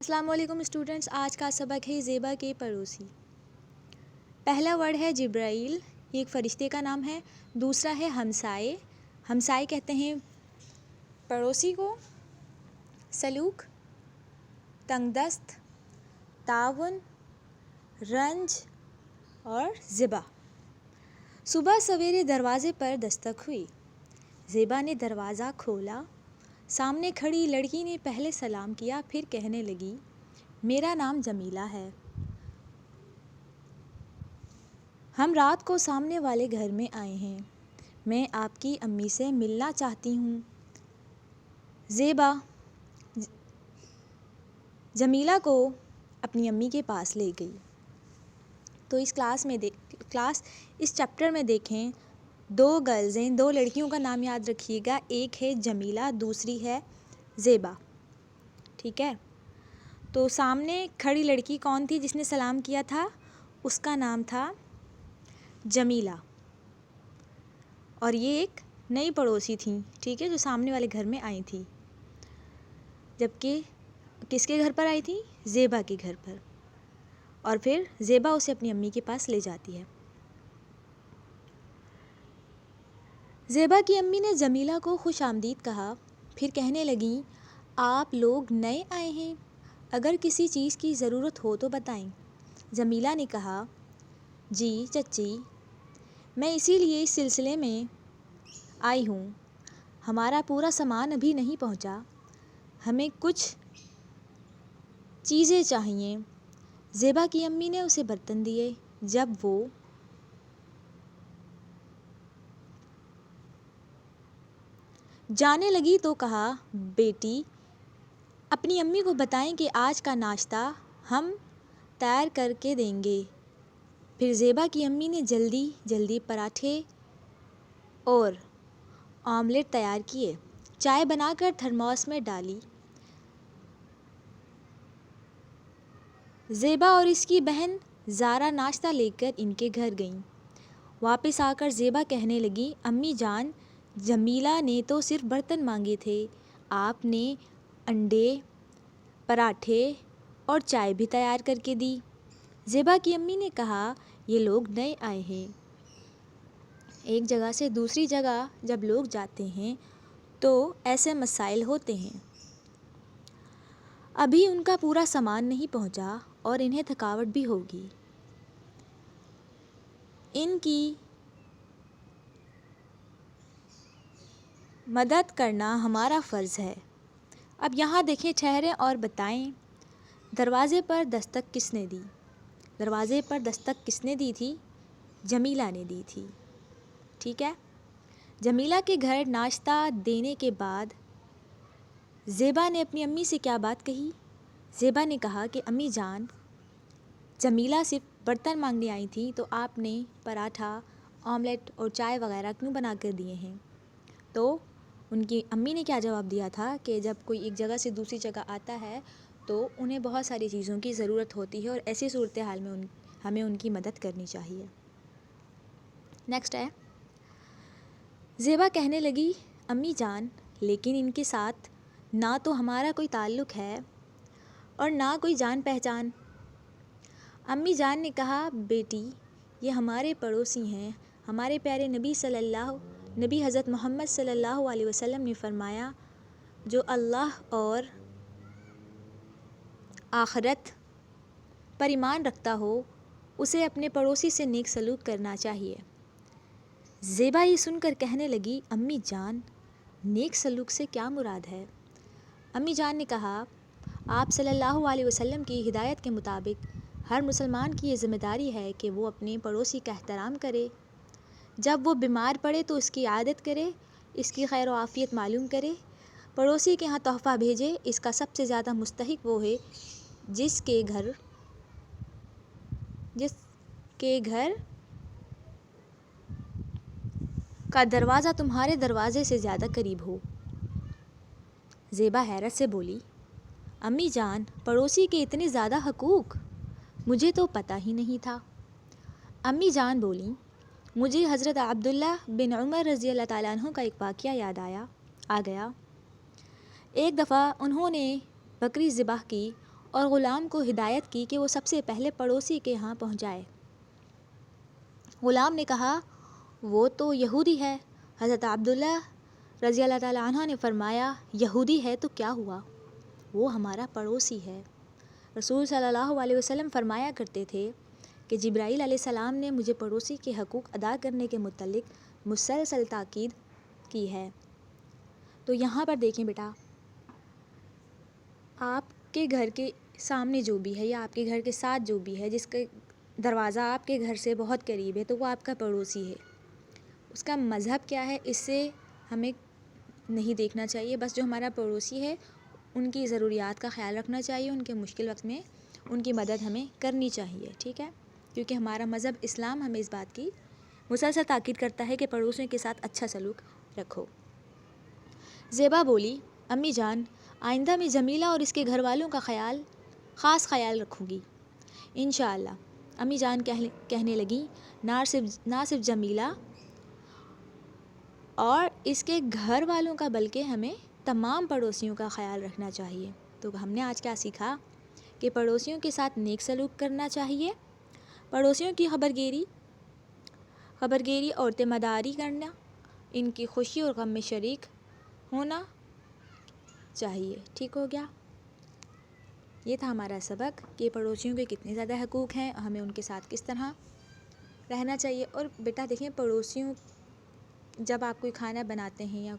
السلام علیکم اسٹوڈنٹس، آج کا سبق ہے زیبا کے پڑوسی۔ پہلا ورڈ ہے جبرائیل، یہ ایک فرشتے کا نام ہے۔ دوسرا ہے ہمسائے، ہمسائے کہتے ہیں پڑوسی کو۔ سلوک، تنگ دست، تعاون، رنج اور زبا۔ صبح سویرے دروازے پر دستک ہوئی۔ زیبا نے دروازہ کھولا۔ سامنے کھڑی لڑکی نے پہلے سلام کیا، پھر کہنے لگی، میرا نام جمیلہ ہے۔ ہم رات کو سامنے والے گھر میں آئے ہیں۔ میں آپ کی امی سے ملنا چاہتی ہوں۔ زیبا جمیلہ کو اپنی امی کے پاس لے گئی۔ تو اس چیپٹر میں دیکھیں، دو گرلز ہیں، دو لڑکیوں کا نام یاد رکھیے گا، ایک ہے جمیلہ، دوسری ہے زیبا، ٹھیک ہے؟ تو سامنے کھڑی لڑکی کون تھی جس نے سلام کیا تھا؟ اس کا نام تھا جمیلہ، اور یہ ایک نئی پڑوسی تھیں، ٹھیک ہے، جو سامنے والے گھر میں آئی تھی، جبکہ کس کے گھر پر آئی تھی؟ زیبا کے گھر پر، اور پھر زیبا اسے اپنی امی کے پاس لے جاتی ہے۔ زیبا کی امی نے جمیلہ کو خوش آمدید کہا، پھر کہنے لگیں، آپ لوگ نئے آئے ہیں، اگر کسی چیز کی ضرورت ہو تو بتائیں۔ جمیلہ نے کہا، جی چچی، میں اسی لیے اس سلسلے میں آئی ہوں، ہمارا پورا سامان ابھی نہیں پہنچا، ہمیں کچھ چیزیں چاہئیں۔ زیبا کی امی نے اسے برتن دیے۔ جب وہ جانے لگی تو کہا، بیٹی، اپنی امی کو بتائیں کہ آج کا ناشتہ ہم تیار کر کے دیں گے۔ پھر زیبا کی امی نے جلدی جلدی پراٹھے اور آملیٹ تیار کیے، چائے بنا کر تھرموس میں ڈالی۔ زیبا اور اس کی بہن زارا ناشتہ لے کر ان کے گھر گئیں۔ واپس آ کر زیبا کہنے لگی، امی جان، جمیلہ نے تو صرف برتن مانگے تھے، آپ نے انڈے، پراٹھے اور چائے بھی تیار کر کے دی۔ زیبا کی امی نے کہا، یہ لوگ نئے آئے ہیں، ایک جگہ سے دوسری جگہ جب لوگ جاتے ہیں تو ایسے مسائل ہوتے ہیں، ابھی ان کا پورا سامان نہیں پہنچا اور انہیں تھکاوٹ بھی ہوگی، ان کی مدد کرنا ہمارا فرض ہے۔ اب یہاں دیکھیں، ٹھہریں اور بتائیں، دروازے پر دستک کس نے دی؟ دروازے پر دستک کس نے دی تھی؟ جمیلہ نے دی تھی، ٹھیک ہے؟ جمیلہ کے گھر ناشتہ دینے کے بعد زیبا نے اپنی امی سے کیا بات کہی؟ زیبا نے کہا کہ امی جان، جمیلہ صرف برتن مانگنے آئی تھی تو آپ نے پراٹھا، آملیٹ اور چائے وغیرہ کیوں بنا کر دیے ہیں؟ تو ان کی امی نے کیا جواب دیا تھا کہ جب کوئی ایک جگہ سے دوسری جگہ آتا ہے تو انہیں بہت ساری چیزوں کی ضرورت ہوتی ہے، اور ایسی صورتحال میں ہمیں ان کی مدد کرنی چاہیے۔ نیکسٹ ہے، زیبا کہنے لگی، امی جان، لیکن ان کے ساتھ نہ تو ہمارا کوئی تعلق ہے اور نہ کوئی جان پہچان۔ امی جان نے کہا، بیٹی، یہ ہمارے پڑوسی ہیں، ہمارے پیارے نبی حضرت محمد صلی اللہ علیہ وسلم نے فرمایا، جو اللہ اور آخرت پر ایمان رکھتا ہو اسے اپنے پڑوسی سے نیک سلوک کرنا چاہیے۔ زیبا یہ سن کر کہنے لگی، امی جان، نیک سلوک سے کیا مراد ہے؟ امی جان نے کہا، آپ صلی اللہ علیہ وسلم کی ہدایت کے مطابق ہر مسلمان کی یہ ذمہ داری ہے کہ وہ اپنے پڑوسی کا احترام کرے، جب وہ بیمار پڑے تو اس کی عیادت کرے، اس کی خیر و عافیت معلوم کرے، پڑوسی کے ہاں تحفہ بھیجے۔ اس کا سب سے زیادہ مستحق وہ ہے جس کے گھر کا دروازہ تمہارے دروازے سے زیادہ قریب ہو۔ زیبا حیرت سے بولی، امی جان، پڑوسی کے اتنے زیادہ حقوق؟ مجھے تو پتہ ہی نہیں تھا۔ امی جان بولیں، مجھے حضرت عبداللہ بن عمر رضی اللہ تعالیٰ عنہ کا ایک واقعہ یاد آ گیا۔ ایک دفعہ انہوں نے بکری ذبح کی اور غلام کو ہدایت کی کہ وہ سب سے پہلے پڑوسی کے ہاں پہنچ جائے۔ غلام نے کہا وہ تو یہودی ہے۔ حضرت عبداللہ رضی اللہ تعالیٰ عنہ نے فرمایا یہودی ہے تو کیا ہوا، وہ ہمارا پڑوسی ہے۔ رسول صلی اللہ علیہ وسلم فرمایا کرتے تھے کہ جبرائیل علیہ السلام نے مجھے پڑوسی کے حقوق ادا کرنے کے متعلق مسلسل تاکید کی ہے۔ تو یہاں پر دیکھیں بیٹا، آپ کے گھر کے سامنے جو بھی ہے یا آپ کے گھر کے ساتھ جو بھی ہے، جس کا دروازہ آپ کے گھر سے بہت قریب ہے، تو وہ آپ کا پڑوسی ہے۔ اس کا مذہب کیا ہے اس سے ہمیں نہیں دیکھنا چاہیے، بس جو ہمارا پڑوسی ہے ان کی ضروریات کا خیال رکھنا چاہیے، ان کے مشکل وقت میں ان کی مدد ہمیں کرنی چاہیے، ٹھیک ہے، کیونکہ ہمارا مذہب اسلام ہمیں اس بات کی مسلسل تاکید کرتا ہے کہ پڑوسیوں کے ساتھ اچھا سلوک رکھو۔ زیبا بولی امی جان آئندہ میں جمیلہ اور اس کے گھر والوں کا خاص خیال رکھوں گی انشاءاللہ۔ امی جان کہنے لگیں نہ صرف جمیلہ اور اس کے گھر والوں کا بلکہ ہمیں تمام پڑوسیوں کا خیال رکھنا چاہیے۔ تو ہم نے آج کیا سیکھا کہ پڑوسیوں کے ساتھ نیک سلوک کرنا چاہیے، پڑوسیوں کی خبرگیری اور اعتماداری کرنا، ان کی خوشی اور غم میں شریک ہونا چاہیے، ٹھیک ہو گیا۔ یہ تھا ہمارا سبق کہ پڑوسیوں کے کتنے زیادہ حقوق ہیں، ہمیں ان کے ساتھ کس طرح رہنا چاہیے۔ اور بیٹا دیکھیں، پڑوسیوں جب آپ کوئی کھانا بناتے ہیں یا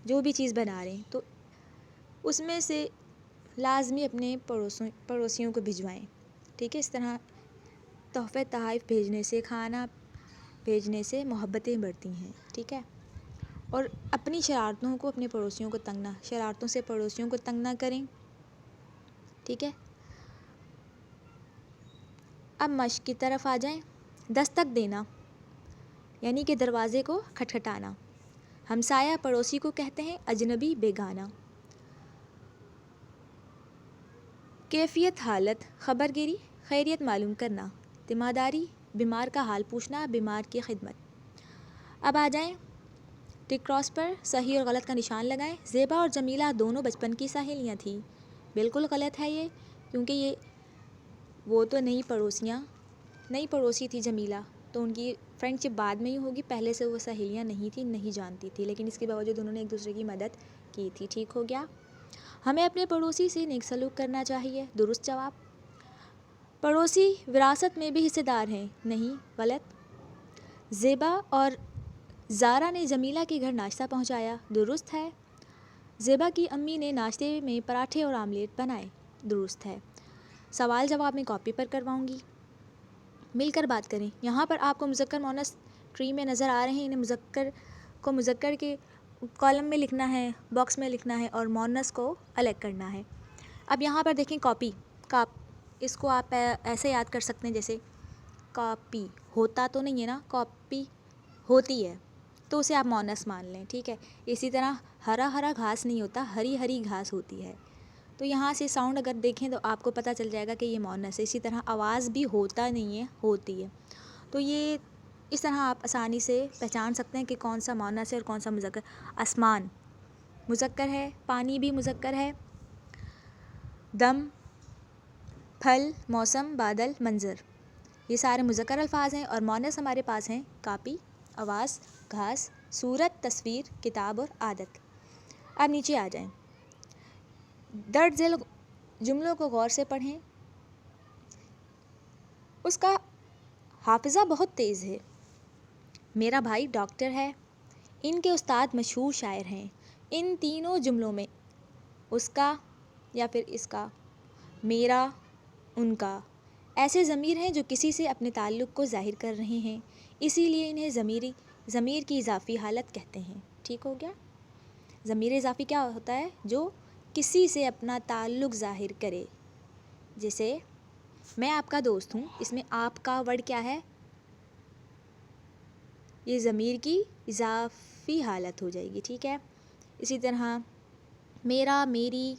جو بھی چیز بنا رہے ہیں تو اس میں سے لازمی اپنے پڑوسیوں کو بھجوائیں، ٹھیک ہے۔ اس طرح تحفے تحائف بھیجنے سے، کھانا بھیجنے سے محبتیں بڑھتی ہیں، ٹھیک ہے۔ اور اپنی شرارتوں سے پڑوسیوں کو تنگ نہ کریں، ٹھیک ہے۔ اب مشق کی طرف آ جائیں۔ دستک دینا یعنی کہ دروازے کو کھٹکھٹانا۔ ہمسایہ پڑوسی کو کہتے ہیں اجنبی بیگانہ۔ کیفیت حالت خبرگیری خیریت معلوم کرنا۔ تیمارداری بیمار کا حال پوچھنا، بیمار کی خدمت۔ اب آ جائیں ٹک کراس پر صحیح اور غلط کا نشان لگائیں۔ زیبا اور جمیلہ دونوں بچپن کی سہیلیاں تھیں، بالکل غلط ہے یہ، کیونکہ وہ تو نئی پڑوسی تھی جمیلہ، تو ان کی فرینڈ شپ بعد میں ہی ہوگی، پہلے سے وہ سہیلیاں نہیں تھیں، نہیں جانتی تھی، لیکن اس کے باوجود انہوں نے ایک دوسرے کی مدد کی تھی، ٹھیک ہو گیا۔ ہمیں اپنے پڑوسی سے نیک سلوک کرنا چاہیے، درست جواب۔ پڑوسی وراثت میں بھی حصے دار ہیں، نہیں، غلط۔ زیبا اور زارا نے جمیلہ کے گھر ناشتہ پہنچایا، درست ہے۔ زیبا کی امی نے ناشتے میں پراٹھے اور آملیٹ بنائے، درست ہے۔ سوال جواب میں کاپی پر کرواؤں گی، مل کر بات کریں۔ یہاں پر آپ کو مذکر مؤنث ٹری میں نظر آ رہے ہیں، انہیں مذکر کے کالم میں لکھنا ہے، باکس میں لکھنا ہے، اور مؤنث کو الگ کرنا ہے۔ اب یہاں پر دیکھیں کاپی، اس کو آپ ایسے یاد کر سکتے ہیں جیسے کاپی ہوتا تو نہیں ہے نا، کاپی ہوتی ہے تو اسے آپ مؤنث مان لیں، ٹھیک ہے۔ اسی طرح ہرا ہرا گھاس نہیں ہوتا، ہری ہری گھاس ہوتی ہے، تو یہاں سے ساؤنڈ اگر دیکھیں تو آپ کو پتہ چل جائے گا کہ یہ مؤنث ہے۔ اسی طرح آواز بھی ہوتا نہیں ہے، ہوتی ہے، تو یہ اس طرح آپ آسانی سے پہچان سکتے ہیں کہ کون سا مؤنث ہے اور کون سا مذکر۔ آسمان مذکر ہے، پانی بھی مذکر ہے، دم، پھل، موسم، بادل، منظر، یہ سارے مذکر الفاظ ہیں، اور مؤنث ہمارے پاس ہیں کاپی، آواز، گھاس، صورت، تصویر، کتاب اور عادت۔ اب نیچے آ جائیں، درج ذیل جملوں کو غور سے پڑھیں۔ اس کا حافظہ بہت تیز ہے۔ میرا بھائی ڈاکٹر ہے، ان کے استاد مشہور شاعر ہیں۔ ان تینوں جملوں میں اس کا یا پھر اس کا، میرا، ان کا، ایسے ضمیر ہیں جو کسی سے اپنے تعلق کو ظاہر کر رہے ہیں، اسی لیے انہیں ضمیر کی اضافی حالت کہتے ہیں، ٹھیک ہو گیا۔ ضمیر اضافی کیا ہوتا ہے؟ جو کسی سے اپنا تعلق ظاہر کرے، جیسے میں آپ کا دوست ہوں، اس میں آپ کا ورڈ کیا ہے؟ یہ ضمیر کی اضافی حالت ہو جائے گی، ٹھیک ہے۔ اسی طرح میرا، میری،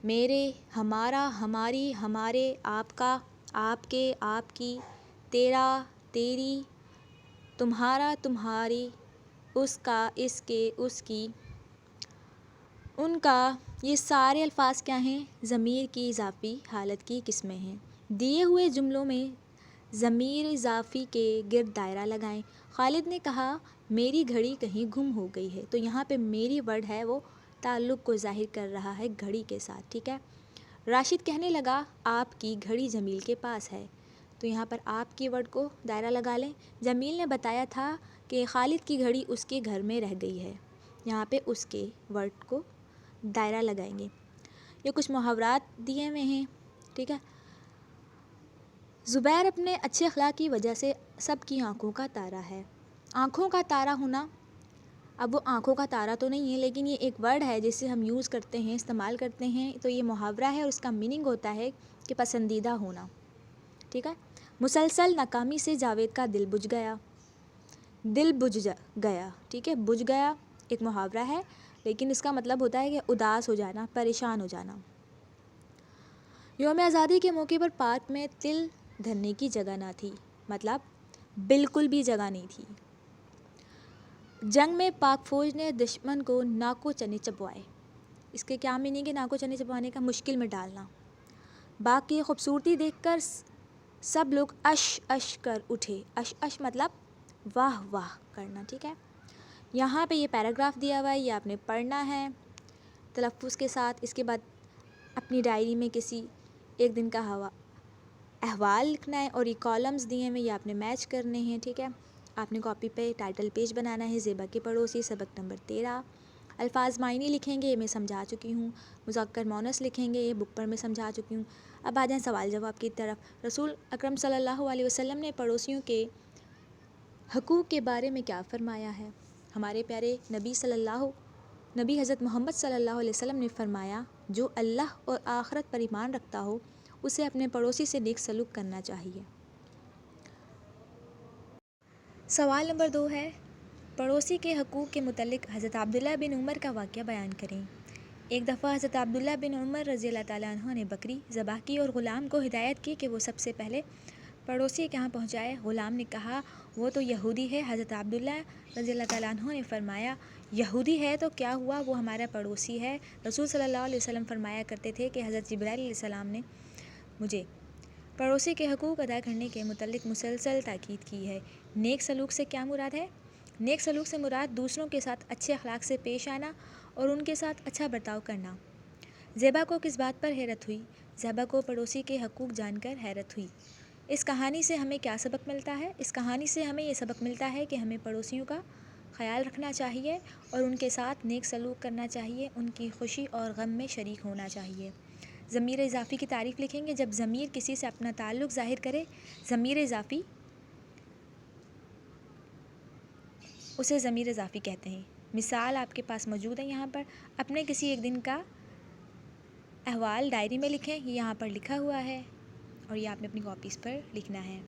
میرے، ہمارا، ہماری، ہمارے، آپ کا، آپ کے، آپ کی، تیرا، تیری، تمہارا، تمہاری، اس کا، اس کے، اس کی، ان کا، یہ سارے الفاظ کیا ہیں؟ ضمیر کی اضافی حالت کی قسمیں ہیں۔ دیے ہوئے جملوں میں ضمیر اضافی کے گرد دائرہ لگائیں۔ خالد نے کہا میری گھڑی کہیں گم ہو گئی ہے، تو یہاں پہ میری ورڈ ہے وہ تعلق کو ظاہر کر رہا ہے گھڑی کے ساتھ، ٹھیک ہے۔ راشد کہنے لگا آپ کی گھڑی جمیل کے پاس ہے، تو یہاں پر آپ کی ورڈ کو دائرہ لگا لیں۔ جمیل نے بتایا تھا کہ خالد کی گھڑی اس کے گھر میں رہ گئی ہے، یہاں پہ اس کے ورڈ کو دائرہ لگائیں گے۔ یہ کچھ محاورات دیے ہوئے ہیں، ٹھیک ہے۔ زبیر اپنے اچھے اخلاق کی وجہ سے سب کی آنکھوں کا تارا ہے۔ آنکھوں کا تارا ہونا، اب وہ آنکھوں کا تارا تو نہیں ہے، لیکن یہ ایک ورڈ ہے جسے ہم یوز کرتے ہیں، استعمال کرتے ہیں، تو یہ محاورہ ہے اور اس کا میننگ ہوتا ہے کہ پسندیدہ ہونا، ٹھیک ہے۔ مسلسل ناکامی سے جاوید کا دل بجھ گیا، دل بجھ گیا، ٹھیک ہے۔ بجھ گیا ایک محاورہ ہے، لیکن اس کا مطلب ہوتا ہے کہ اداس ہو جانا، پریشان ہو جانا۔ یوم آزادی کے موقع پر پارک میں تل دھرنے کی جگہ نہ تھی، مطلب بالکل بھی جگہ نہیں تھی۔ جنگ میں پاک فوج نے دشمن کو ناکو چنے چبوائے، اس کے کیا میننگ ہے؟ ناکو چنے چبوانے کا مشکل میں ڈالنا۔ باغ کی خوبصورتی دیکھ کر سب لوگ اش اش کر اٹھے، اش اش مطلب واہ واہ کرنا، ٹھیک ہے۔ یہاں پہ یہ پیراگراف دیا ہوا ہے، یہ آپ نے پڑھنا ہے تلفظ کے ساتھ۔ اس کے بعد اپنی ڈائری میں کسی ایک دن کا احوال لکھنا ہے، اور یہ کالمز دیے ہیں یہ آپ نے میچ کرنے ہیں، ٹھیک ہے۔ آپ نے کاپی پہ ٹائٹل پیج بنانا ہے، زیبا کے پڑوسی، سبق نمبر 13۔ الفاظ معنی لکھیں گے، یہ میں سمجھا چکی ہوں۔ مذکر مونث لکھیں گے، یہ بک پر میں سمجھا چکی ہوں۔ اب آ جائیں سوال جواب کی طرف۔ رسول اکرم صلی اللہ علیہ وسلم نے پڑوسیوں کے حقوق کے بارے میں کیا فرمایا ہے؟ ہمارے پیارے نبی حضرت محمد صلی اللہ علیہ وسلم نے فرمایا جو اللہ اور آخرت پر ایمان رکھتا ہو اسے اپنے پڑوسی سے نیک سلوک کرنا چاہیے۔ سوال نمبر 2 ہے، پڑوسی کے حقوق کے متعلق حضرت عبداللہ بن عمر کا واقعہ بیان کریں۔ ایک دفعہ حضرت عبداللہ بن عمر رضی اللہ تعالیٰ عنہ نے بکری ذبح کی اور غلام کو ہدایت کی کہ وہ سب سے پہلے پڑوسی کے ہاں پہنچائے۔ غلام نے کہا وہ تو یہودی ہے۔ حضرت عبداللہ رضی اللہ تعالیٰ عنہ نے فرمایا یہودی ہے تو کیا ہوا، وہ ہمارا پڑوسی ہے۔ رسول صلی اللہ علیہ وسلم فرمایا کرتے تھے کہ حضرت جبرائیل علیہ السلام نے مجھے پڑوسی کے حقوق ادا کرنے کے متعلق مسلسل تاکید کی ہے۔ نیک سلوک سے کیا مراد ہے؟ نیک سلوک سے مراد دوسروں کے ساتھ اچھے اخلاق سے پیش آنا اور ان کے ساتھ اچھا برتاؤ کرنا۔ زیبا کو کس بات پر حیرت ہوئی؟ زیبا کو پڑوسی کے حقوق جان کر حیرت ہوئی۔ اس کہانی سے ہمیں کیا سبق ملتا ہے؟ اس کہانی سے ہمیں یہ سبق ملتا ہے کہ ہمیں پڑوسیوں کا خیال رکھنا چاہیے اور ان کے ساتھ نیک سلوک کرنا چاہیے، ان کی خوشی اور غم میں شریک ہونا چاہیے۔ ضمیر اضافی کی تعریف لکھیں گے۔ جب ضمیر کسی سے اپنا تعلق ظاہر کرے ضمیر اضافی، اسے ضمیر اضافی کہتے ہیں۔ مثال آپ کے پاس موجود ہے یہاں پر، اپنے کسی ایک دن کا احوال ڈائری میں لکھیں، یہ یہاں پر لکھا ہوا ہے اور یہ آپ نے اپنی کاپیز پر لکھنا ہے۔